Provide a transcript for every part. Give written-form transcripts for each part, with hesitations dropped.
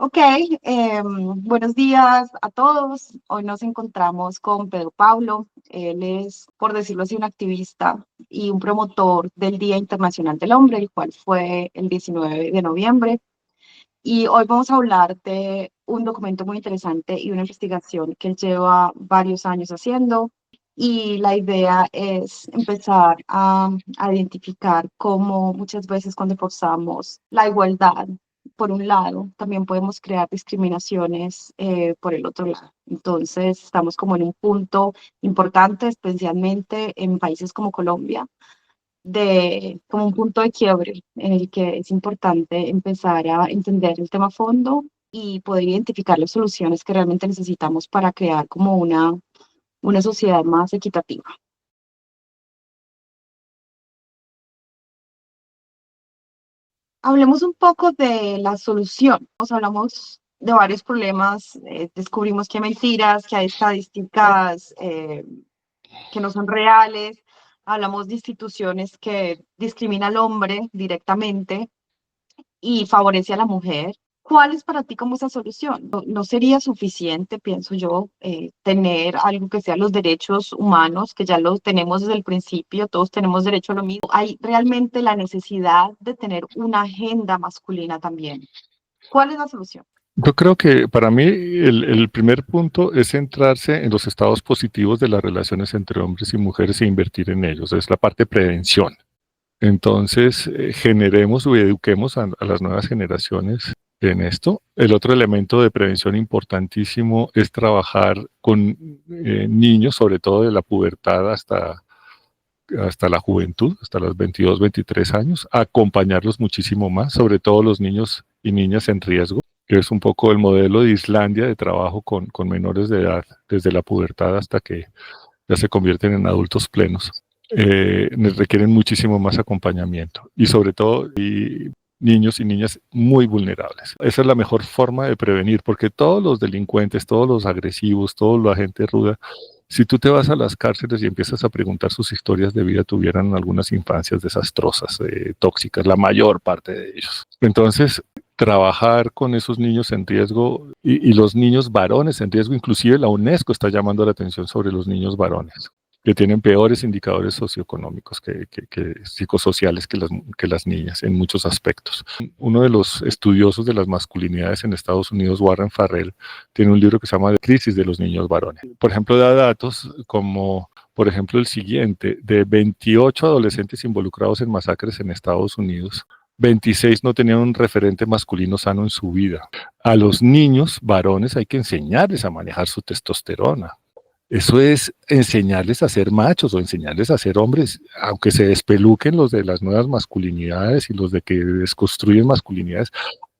Ok, buenos días a todos. Hoy nos encontramos con Pedro Pablo. Él es, por decirlo así, un activista y un promotor del Día Internacional del Hombre, el cual fue el 19 de noviembre. Y hoy vamos a hablar de un documento muy interesante y una investigación que él lleva varios años haciendo. Y la idea es empezar a identificar cómo muchas veces cuando forzamos la igualdad por un lado, también podemos crear discriminaciones por el otro lado. Entonces, estamos como en un punto importante, especialmente en países como Colombia, de como un punto de quiebre en el que es importante empezar a entender el tema a fondo y poder identificar las soluciones que realmente necesitamos para crear como una sociedad más equitativa. Hablemos un poco de la solución. Hablamos de varios problemas, descubrimos que hay mentiras, que hay estadísticas que no son reales, hablamos de instituciones que discriminan al hombre directamente y favorece a la mujer. ¿Cuál es para ti como esa solución? No sería suficiente, pienso yo, tener algo que sea los derechos humanos, que ya los tenemos desde el principio, todos tenemos derecho a lo mismo. Hay realmente la necesidad de tener una agenda masculina también. ¿Cuál es la solución? Yo creo que para mí el primer punto es centrarse en los estados positivos de las relaciones entre hombres y mujeres e invertir en ellos. Es la parte de prevención. Entonces, generemos o eduquemos a las nuevas generaciones en esto. El otro elemento de prevención importantísimo es trabajar con niños, sobre todo de la pubertad hasta la juventud, hasta los 22, 23 años, acompañarlos muchísimo más, sobre todo los niños y niñas en riesgo, que es un poco el modelo de Islandia de trabajo con menores de edad, desde la pubertad hasta que ya se convierten en adultos plenos. Requieren muchísimo más acompañamiento y sobre todo niños y niñas muy vulnerables. Esa es la mejor forma de prevenir, porque todos los delincuentes, todos los agresivos, toda la gente ruda, si tú te vas a las cárceles y empiezas a preguntar sus historias de vida, tuvieran algunas infancias desastrosas, tóxicas, la mayor parte de ellos. Entonces, trabajar con esos niños en riesgo y los niños varones en riesgo, inclusive la UNESCO está llamando la atención sobre los niños varones, que tienen peores indicadores socioeconómicos que psicosociales que las niñas en muchos aspectos. Uno de los estudiosos de las masculinidades en Estados Unidos, Warren Farrell, tiene un libro que se llama Crisis de los niños varones. Por ejemplo, da datos como, por ejemplo, el siguiente: de 28 adolescentes involucrados en masacres en Estados Unidos, 26 no tenían un referente masculino sano en su vida. A los niños varones hay que enseñarles a manejar su testosterona. Eso es enseñarles a ser machos o enseñarles a ser hombres, aunque se despeluquen los de las nuevas masculinidades y los de que desconstruyen masculinidades.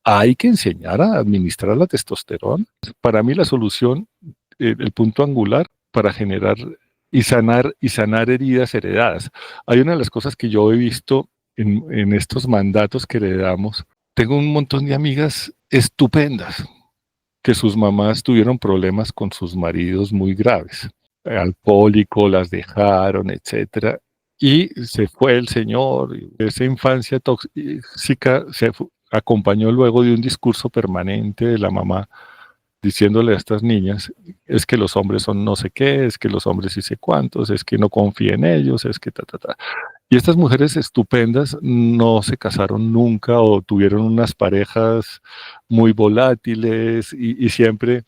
Hay que enseñar a administrar la testosterona. Para mí la solución, el punto angular para generar y sanar heridas heredadas. Hay una de las cosas que yo he visto en estos mandatos que heredamos. Tengo un montón de amigas estupendas que sus mamás tuvieron problemas con sus maridos muy graves, alcohólico, las dejaron, etcétera, y se fue el señor. Esa infancia tóxica acompañó luego de un discurso permanente de la mamá diciéndole a estas niñas, es que los hombres son no sé qué, es que los hombres sí sé cuántos, es que no confía en ellos, es que ta, ta, ta. Y estas mujeres estupendas no se casaron nunca o tuvieron unas parejas muy volátiles y siempre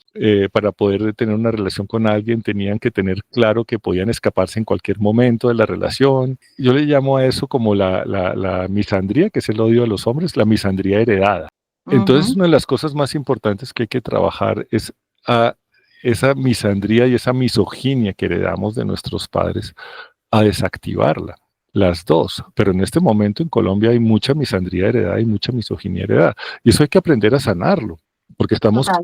para poder tener una relación con alguien tenían que tener claro que podían escaparse en cualquier momento de la relación. Yo le llamo a eso como la misandría, que es el odio a los hombres, la misandría heredada. Entonces, una de las cosas más importantes que hay que trabajar es a esa misandría y esa misoginia que heredamos de nuestros padres, a desactivarla, las dos. Pero en este momento en Colombia hay mucha misandría heredada y mucha misoginia heredada. Y eso hay que aprender a sanarlo, porque estamos Total.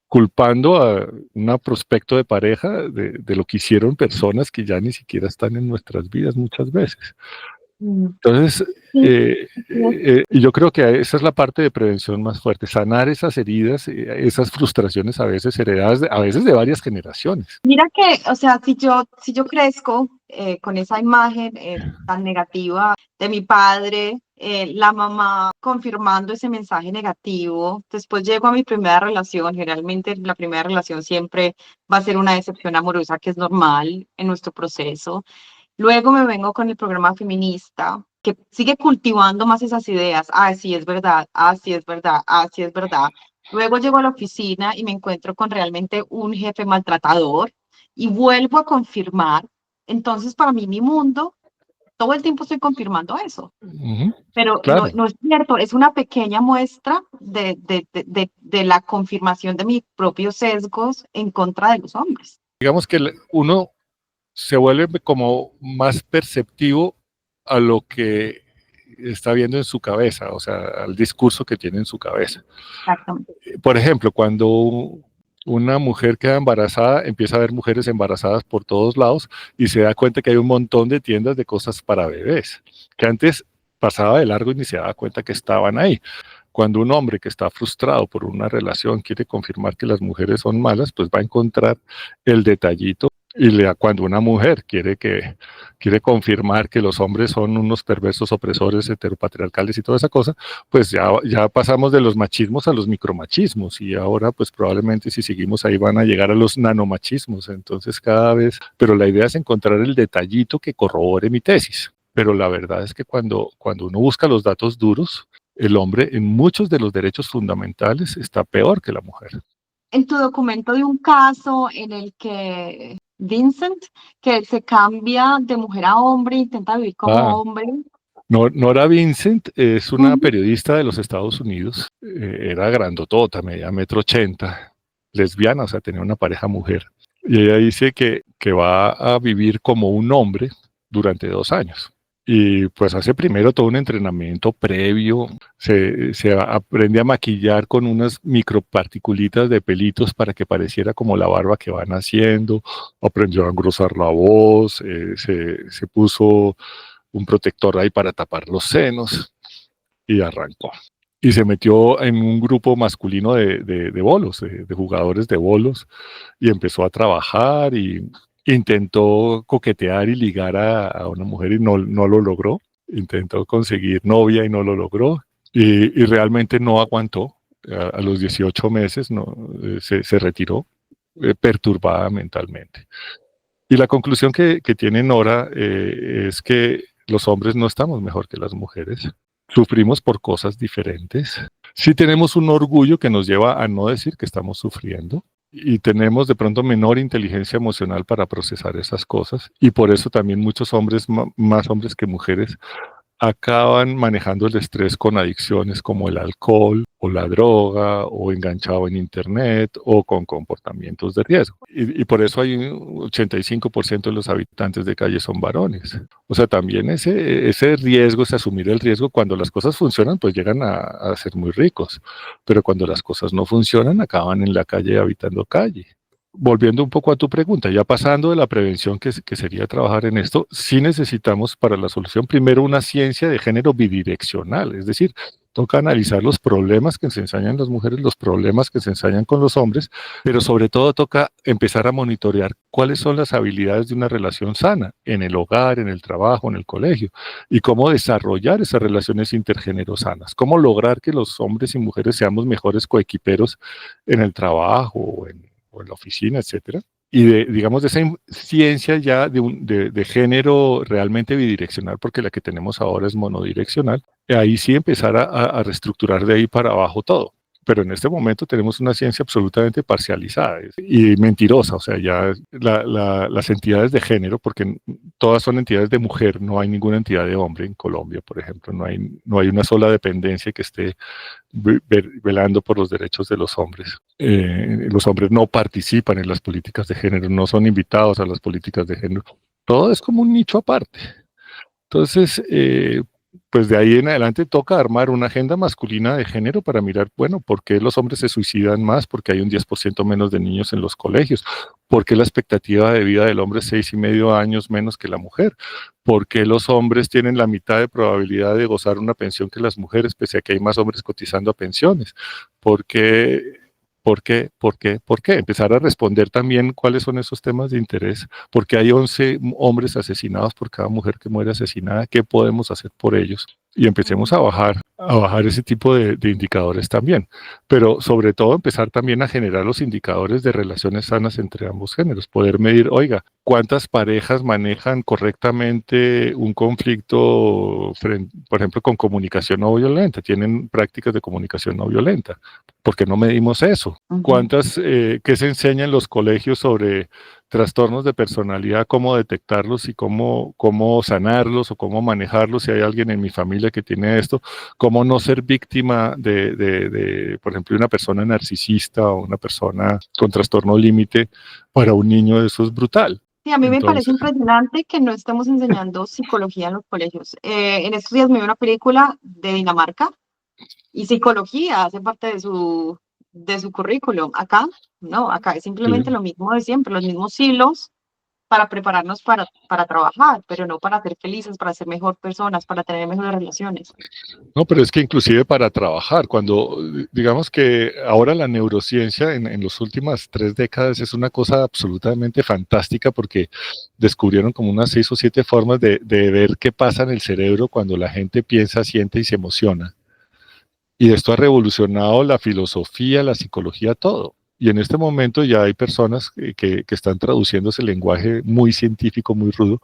culpando a un prospecto de pareja de lo que hicieron personas que ya ni siquiera están en nuestras vidas muchas veces. Mm. Entonces, Sí, y yo creo que esa es la parte de prevención más fuerte, sanar esas heridas, esas frustraciones a veces heredadas, a veces de varias generaciones. mira que, o sea, si yo crezco con esa imagen tan negativa de mi padre, la mamá confirmando ese mensaje negativo. Después llego a mi primera relación. Generalmente la primera relación siempre va a ser una decepción amorosa, que es normal en nuestro proceso. Luego me vengo con el programa feminista, que sigue cultivando más esas ideas. Ah, sí, es verdad. Ah, sí, es verdad. Ah, sí, es verdad. Luego llego a la oficina y me encuentro con realmente un jefe maltratador y vuelvo a confirmar. Entonces, para mí, mi mundo, todo el tiempo estoy confirmando eso. Ujú, Pero no, claro. no es cierto, es una pequeña muestra de la confirmación de mis propios sesgos en contra de los hombres. Digamos que uno se vuelve como más perceptivo a lo que está viendo en su cabeza, o sea, al discurso que tiene en su cabeza. Exactamente. Por ejemplo, cuando una mujer queda embarazada, empieza a ver mujeres embarazadas por todos lados y se da cuenta que hay un montón de tiendas de cosas para bebés, que antes pasaba de largo y ni se daba cuenta que estaban ahí. Cuando un hombre que está frustrado por una relación quiere confirmar que las mujeres son malas, pues va a encontrar el detallito. Cuando una mujer quiere confirmar que los hombres son unos perversos opresores heteropatriarcales y toda esa cosa, pues ya pasamos de los machismos a los micromachismos y ahora pues probablemente si seguimos ahí van a llegar a los nanomachismos. Entonces cada vez, pero la idea es encontrar el detallito que corrobore mi tesis. Pero la verdad es que cuando uno busca los datos duros, el hombre en muchos de los derechos fundamentales está peor que la mujer. En tu documento de un caso en el que Vincent, que se cambia de mujer a hombre, intenta vivir como Ah, hombre. Nora Vincent es una Ujú. periodista de los Estados Unidos, era grandotota, media metro ochenta, lesbiana, o sea, tenía una pareja mujer. Y ella dice que va a vivir como un hombre durante 2 años. Y pues hace primero todo un entrenamiento previo, se aprende a maquillar con unas microparticulitas de pelitos para que pareciera como la barba que van haciendo, aprendió a engrosar la voz, se puso un protector ahí para tapar los senos y arrancó. Y se metió en un grupo masculino de bolos, de jugadores de bolos, y empezó a trabajar y intentó coquetear y ligar a una mujer y no lo logró. Intentó conseguir novia y no lo logró. Y realmente no aguantó. A los 18 meses no, se retiró perturbada mentalmente. Y la conclusión que tiene Nora es que los hombres no estamos mejor que las mujeres. Sufrimos por cosas diferentes. Sí tenemos un orgullo que nos lleva a no decir que estamos sufriendo y tenemos de pronto menor inteligencia emocional para procesar esas cosas y por eso también muchos hombres, más hombres que mujeres, acaban manejando el estrés con adicciones como el alcohol o la droga o enganchado en internet o con comportamientos de riesgo. Y por eso hay un 85% de los habitantes de calle son varones. O sea, también ese riesgo es asumir el riesgo. Cuando las cosas funcionan, pues llegan a ser muy ricos. Pero cuando las cosas no funcionan, acaban en la calle habitando calle. Volviendo un poco a tu pregunta, ya pasando de la prevención que sería trabajar en esto, sí necesitamos para la solución primero una ciencia de género bidireccional, es decir, toca analizar los problemas que se ensañan las mujeres, los problemas que se ensañan con los hombres, pero sobre todo toca empezar a monitorear cuáles son las habilidades de una relación sana en el hogar, en el trabajo, en el colegio, y cómo desarrollar esas relaciones intergénero sanas, cómo lograr que los hombres y mujeres seamos mejores coequiperos en el trabajo o en la oficina, etcétera. Y digamos, de esa ciencia ya de género realmente bidireccional, porque la que tenemos ahora es monodireccional, ahí sí empezar a reestructurar de ahí para abajo todo. Pero en este momento tenemos una ciencia absolutamente parcializada y mentirosa, o sea, ya las entidades de género, porque todas son entidades de mujer, no hay ninguna entidad de hombre en Colombia, por ejemplo, no hay una sola dependencia que esté velando por los derechos de los hombres. Los hombres no participan en las políticas de género, no son invitados a las políticas de género. Todo es como un nicho aparte. Entonces, pues de ahí en adelante toca armar una agenda masculina de género para mirar, bueno, ¿por qué los hombres se suicidan más? Porque hay un 10% menos de niños en los colegios. ¿Por qué la expectativa de vida del hombre es 6,5 años menos que la mujer? ¿Por qué los hombres tienen la mitad de probabilidad de gozar una pensión que las mujeres, pese a que hay más hombres cotizando a pensiones? ¿Por qué? ¿Por qué? ¿Por qué? ¿Por qué? Empezar a responder también cuáles son esos temas de interés. ¿Por qué hay 11 hombres asesinados por cada mujer que muere asesinada? ¿Qué podemos hacer por ellos? y empecemos a bajar ese tipo de indicadores también. Pero sobre todo empezar también a generar los indicadores de relaciones sanas entre ambos géneros, poder medir, oiga, cuántas parejas manejan correctamente un conflicto, por ejemplo, con comunicación no violenta, tienen prácticas de comunicación no violenta. ¿Por qué no medimos eso? ¿Qué se enseña en los colegios sobre trastornos de personalidad, cómo detectarlos y cómo sanarlos o cómo manejarlos? Si hay alguien en mi familia que tiene esto, cómo no ser víctima por ejemplo, de una persona narcisista o una persona con trastorno límite. Para un niño eso es brutal. Sí, a mí me parece Entonces, impresionante que no estemos enseñando psicología en los colegios. En estos días me vi una película de Dinamarca y psicología hace parte de su currículum. Acá, no, acá es sí. simplemente lo mismo de siempre, los mismos hilos para prepararnos para trabajar, pero no para ser felices, para ser mejor personas, para tener mejores relaciones. No, pero es que inclusive para trabajar, cuando digamos que ahora la neurociencia en las últimas 3 décadas es una cosa absolutamente fantástica porque descubrieron como unas 6 o 7 formas de ver qué pasa en el cerebro cuando la gente piensa, siente y se emociona. Y esto ha revolucionado la filosofía, la psicología, todo. Y en este momento ya hay personas que están traduciendo ese lenguaje muy científico, muy rudo,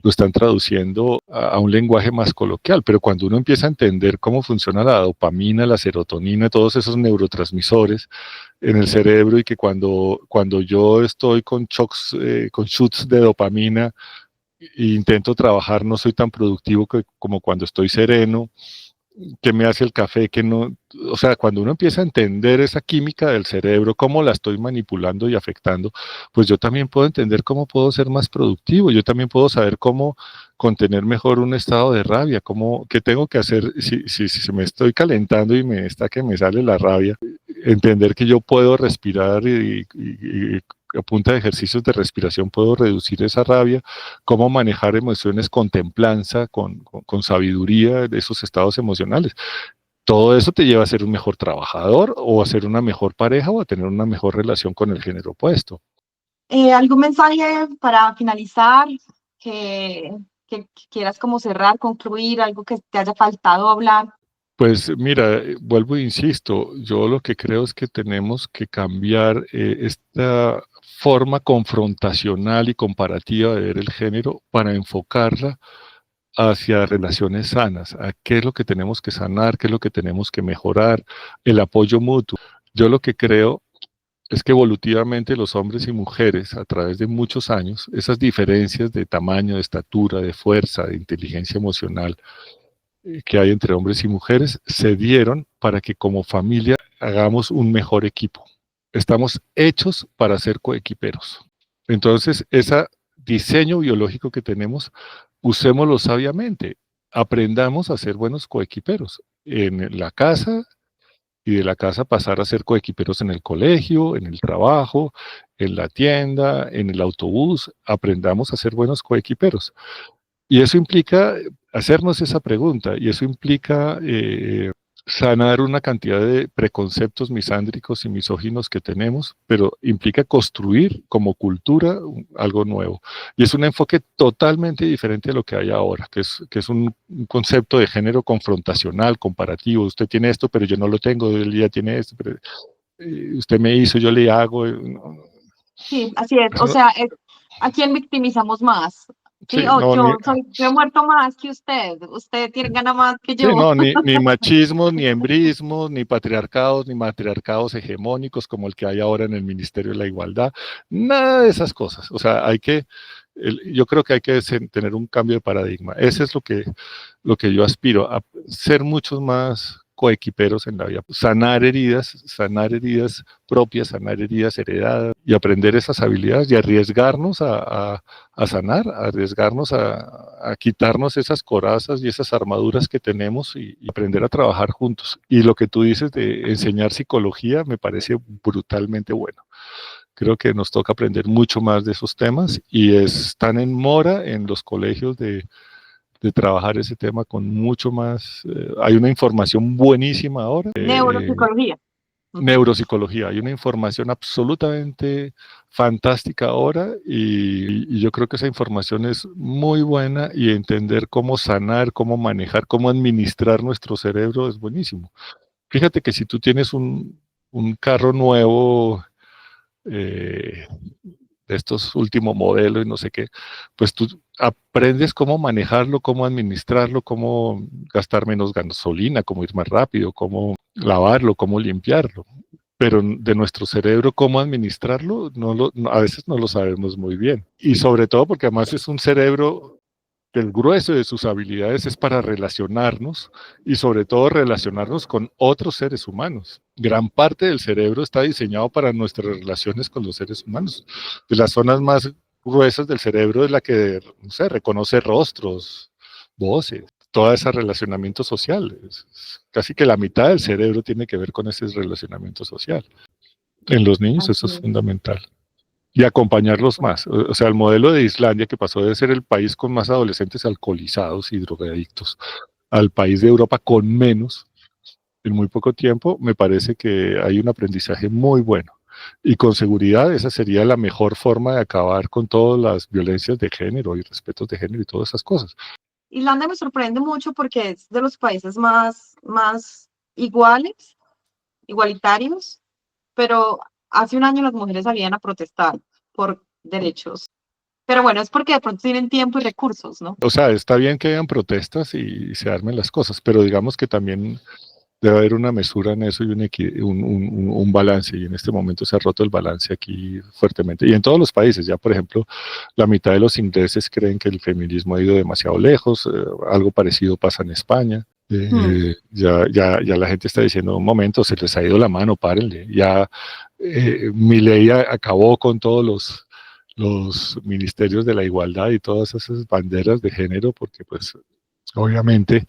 lo están traduciendo a un lenguaje más coloquial. Pero cuando uno empieza a entender cómo funciona la dopamina, la serotonina, todos esos neurotransmisores en el cerebro, y que cuando yo estoy con shocks, con shoots de dopamina e intento trabajar, no soy tan productivo como cuando estoy sereno, que me hace el café, que no, o sea, cuando uno empieza a entender esa química del cerebro, cómo la estoy manipulando y afectando, pues yo también puedo entender cómo puedo ser más productivo, yo también puedo saber cómo contener mejor un estado de rabia, qué tengo que hacer si me estoy calentando y que me sale la rabia, entender que yo puedo respirar y a punta de ejercicios de respiración puedo reducir esa rabia, cómo manejar emociones con templanza, con sabiduría de esos estados emocionales. Todo eso te lleva a ser un mejor trabajador o a ser una mejor pareja o a tener una mejor relación con el género opuesto. ¿Algún mensaje para finalizar que, que quieras como cerrar, concluir, algo que te haya faltado hablar? Pues mira, vuelvo e insisto, yo lo que creo es que tenemos que cambiar esta forma confrontacional y comparativa de ver el género para enfocarla hacia relaciones sanas, a qué es lo que tenemos que sanar, qué es lo que tenemos que mejorar, el apoyo mutuo. Yo lo que creo es que evolutivamente los hombres y mujeres, a través de muchos años, esas diferencias de tamaño, de estatura, de fuerza, de inteligencia emocional que hay entre hombres y mujeres, se dieron para que como familia hagamos un mejor equipo. Estamos hechos para ser coequiperos. Entonces, ese diseño biológico que tenemos, usémoslo sabiamente. Aprendamos a ser buenos coequiperos en la casa, y de la casa pasar a ser coequiperos en el colegio, en el trabajo, en la tienda, en el autobús. Aprendamos a ser buenos coequiperos. Y eso implica hacernos esa pregunta, y eso implica sanar una cantidad de preconceptos misándricos y misóginos que tenemos, pero implica construir como cultura algo nuevo. Y es un enfoque totalmente diferente a lo que hay ahora, que es un concepto de género confrontacional, comparativo. Usted tiene esto, pero yo no lo tengo, él ya tiene esto, pero usted me hizo, yo le hago. Sí, así es. O Eso, sea, ¿a quién victimizamos más? Sí, sí, oh, no, yo he muerto más que usted. Usted tiene gana más que sí, yo. no, ni machismos, ni embrismos, ni patriarcados, ni matriarcados hegemónicos como el que hay ahora en el Ministerio de la Igualdad, nada de esas cosas. O sea, yo creo que hay que tener un cambio de paradigma. Ese es lo que yo aspiro, a ser muchos más coequiperos en la vida, sanar heridas propias, sanar heridas heredadas y aprender esas habilidades y arriesgarnos a sanar, a arriesgarnos a quitarnos esas corazas y esas armaduras que tenemos y aprender a trabajar juntos. Y lo que tú dices de enseñar psicología me parece brutalmente bueno. Creo que nos toca aprender mucho más de esos temas y están en mora en los colegios de trabajar ese tema con mucho más. Hay una información buenísima ahora. Neuropsicología. Neuropsicología, hay una información absolutamente fantástica ahora y yo creo que esa información es muy buena y entender cómo sanar, cómo manejar, cómo administrar nuestro cerebro es buenísimo. Fíjate que si tú tienes un carro nuevo, eh, de estos últimos modelos y no sé qué, pues tú aprendes cómo manejarlo, cómo administrarlo, cómo gastar menos gasolina, cómo ir más rápido, cómo lavarlo, cómo limpiarlo. Pero de nuestro cerebro, cómo administrarlo, a veces no lo sabemos muy bien. Y sobre todo porque además es un cerebro que el grueso de sus habilidades es para relacionarnos y sobre todo relacionarnos con otros seres humanos. Gran parte del cerebro está diseñado para nuestras relaciones con los seres humanos. De las zonas más gruesas del cerebro es la que, no sé, reconoce rostros, voces, todo ese relacionamiento social. Casi que la mitad del cerebro tiene que ver con ese relacionamiento social. En los niños eso es fundamental y acompañarlos más. O sea, el modelo de Islandia, que pasó de ser el país con más adolescentes alcoholizados y drogadictos al país de Europa con menos en muy poco tiempo, me parece que hay un aprendizaje muy bueno. Y con seguridad esa sería la mejor forma de acabar con todas las violencias de género y respetos de género y todas esas cosas. Irlanda me sorprende mucho porque es de los países más iguales, igualitarios, pero hace un año las mujeres salían a protestar por derechos. Pero bueno, es porque de pronto tienen tiempo y recursos, ¿no? O sea, está bien que hayan protestas y se armen las cosas, pero digamos que también debe haber una mesura en eso y un balance, y en este momento se ha roto el balance aquí fuertemente. Y en todos los países, ya por ejemplo, la mitad de los ingleses creen que el feminismo ha ido demasiado lejos, algo parecido pasa en España. Ya la gente está diciendo, un momento, se les ha ido la mano, párenle. Ya Milei acabó con todos los ministerios de la igualdad y todas esas banderas de género, porque pues obviamente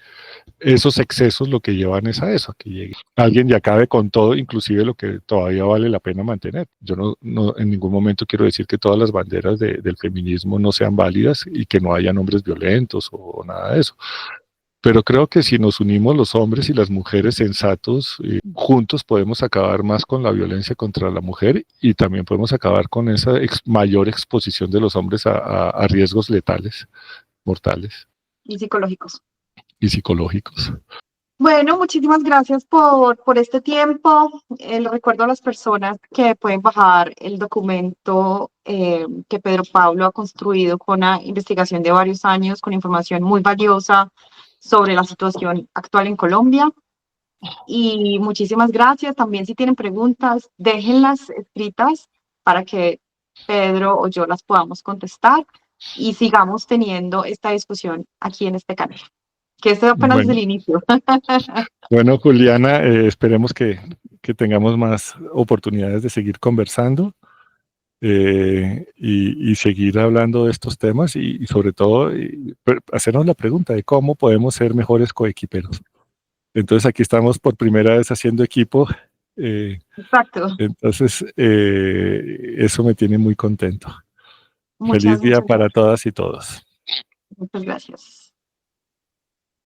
esos excesos lo que llevan es a eso, a que llegue alguien y acabe con todo, inclusive lo que todavía vale la pena mantener. Yo no en ningún momento quiero decir que todas las banderas del feminismo no sean válidas y que no hayan hombres violentos o nada de eso. Pero creo que si nos unimos los hombres y las mujeres sensatos, juntos podemos acabar más con la violencia contra la mujer y también podemos acabar con esa mayor exposición de los hombres a riesgos letales, mortales Y psicológicos. y psicológicos. Bueno, muchísimas gracias por este tiempo. Le recuerdo a las personas que pueden bajar el documento que Pedro Pablo ha construido con una investigación de varios años, con información muy valiosa sobre la situación actual en Colombia. Y muchísimas gracias. También si tienen preguntas, déjenlas escritas para que Pedro o yo las podamos contestar y sigamos teniendo esta discusión aquí en este canal, que este apenas es el inicio. Bueno, Juliana, esperemos que tengamos más oportunidades de seguir conversando y seguir hablando de estos temas y sobre todo hacernos la pregunta de cómo podemos ser mejores coequiperos. Entonces aquí estamos por primera vez haciendo equipo. Exacto. Entonces eso me tiene muy contento. Muchas Feliz día para gracias. todas y todos. Muchas gracias.